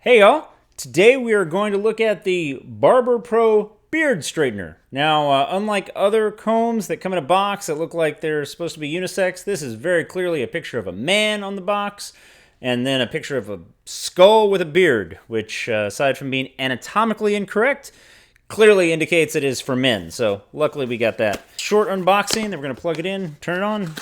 Hey y'all, today we are going to look at the Barber Pro Beard Straightener. Now, unlike other combs that come in a box that look like they're supposed to be unisex, this is very clearly a picture of a man on the box, and then a picture of a skull with a beard, which, aside from being anatomically incorrect, clearly indicates it is for men. So luckily we got that. Short unboxing, then we're going to plug it in, turn it on.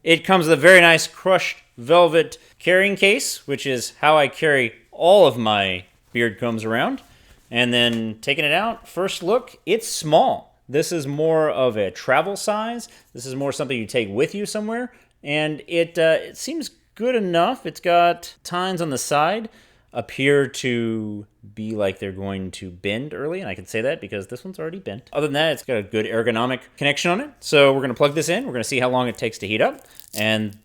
It comes with a very nice crushed velvet carrying case, which is how I carry all of my beard combs around. And then taking it out, first look, it's small. This is more of a travel size. This is more something you take with you somewhere. And it seems good enough. It's got tines on the side, appear to be like they're going to bend early, and I can say that because this one's already bent. Other than that, it's got a good ergonomic connection on it. So we're going to plug this in. We're going to see how long it takes to heat up, and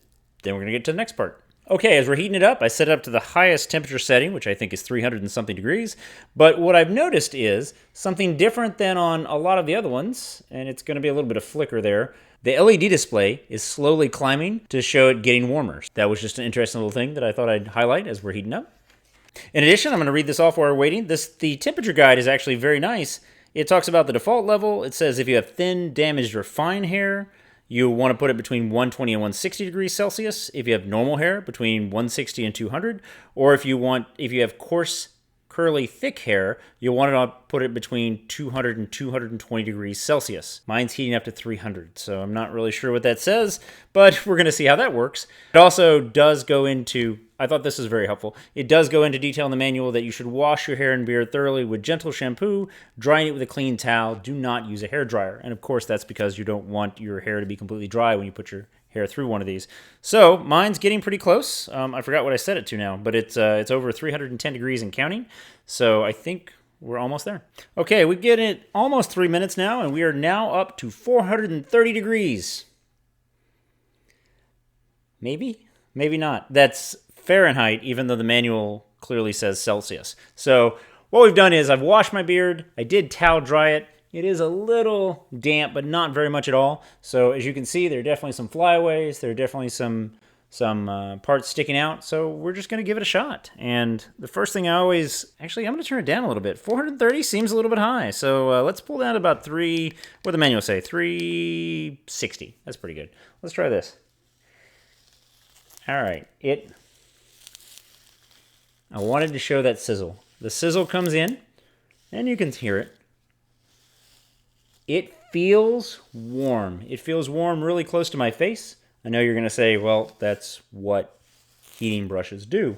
then we're going to get to the next part. Okay, as we're heating it up, I set it up to the highest temperature setting, which I think is 300 and something degrees. But what I've noticed is something different than on a lot of the other ones, and it's going to be a little bit of flicker there. The LED display is slowly climbing to show it getting warmer. That was just an interesting little thing that I thought I'd highlight as we're heating up. In addition, I'm going to read this off while we're waiting. The temperature guide is actually very nice. It talks about the default level. It says if you have thin, damaged, or fine hair, you want to put it between 120 and 160 degrees Celsius. If you have normal hair, between 160 and 200. Or if you have coarse, curly, thick hair, you'll want to put it between 200 and 220 degrees Celsius. Mine's heating up to 300, so I'm not really sure what that says, but we're going to see how that works. It also does go into, I thought this was very helpful, it does go into detail in the manual that you should wash your hair and beard thoroughly with gentle shampoo, drying it with a clean towel. Do not use a hairdryer. And of course, that's because you don't want your hair to be completely dry when you put your hair through one of these. So mine's getting pretty close. I forgot what I set it to now, but it's over 310 degrees and counting. So I think we're almost there. Okay, we get it almost 3 minutes now, and we are now up to 430 degrees. Maybe not. That's Fahrenheit, even though the manual clearly says Celsius. So what we've done is I've washed my beard. I did towel dry it. It is a little damp, but not very much at all. So as you can see, there are definitely some flyaways. There are definitely some parts sticking out. So we're just going to give it a shot. And the first thing I'm going to turn it down a little bit. 430 seems a little bit high. So let's pull down about what did the manual say? 360. That's pretty good. Let's try this. All right. I wanted to show that sizzle. The sizzle comes in, and you can hear it. It feels warm. It feels warm really close to my face. I know you're going to say, well, that's what heating brushes do.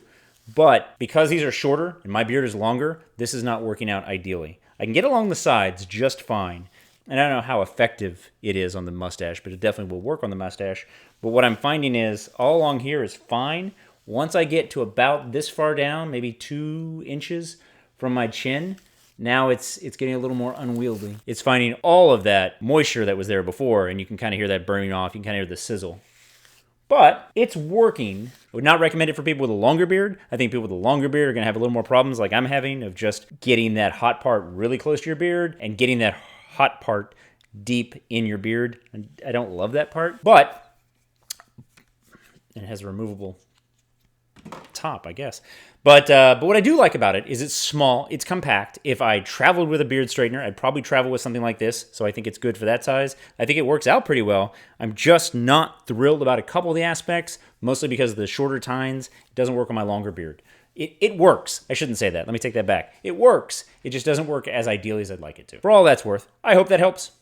But because these are shorter and my beard is longer, this is not working out ideally. I can get along the sides just fine. And I don't know how effective it is on the mustache, but it definitely will work on the mustache. But what I'm finding is all along here is fine. Once I get to about this far down, maybe 2 inches from my chin, now it's getting a little more unwieldy. It's finding all of that moisture that was there before, and you can kind of hear that burning off. You can kind of hear the sizzle. But it's working. I would not recommend it for people with a longer beard. I think people with a longer beard are going to have a little more problems like I'm having of just getting that hot part really close to your beard and getting that hot part deep in your beard. I don't love that part, but it has a removable top, I guess. But what I do like about it is it's small, it's compact. If I traveled with a beard straightener, I'd probably travel with something like this, so I think it's good for that size. I think it works out pretty well. I'm just not thrilled about a couple of the aspects, mostly because of the shorter tines. It doesn't work on my longer beard. It works. I shouldn't say that. Let me take that back. It works. It just doesn't work as ideally as I'd like it to. For all that's worth, I hope that helps.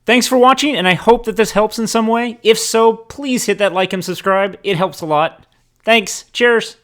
Thanks for watching, and I hope that this helps in some way. If so, please hit that like and subscribe. It helps a lot. Thanks. Cheers.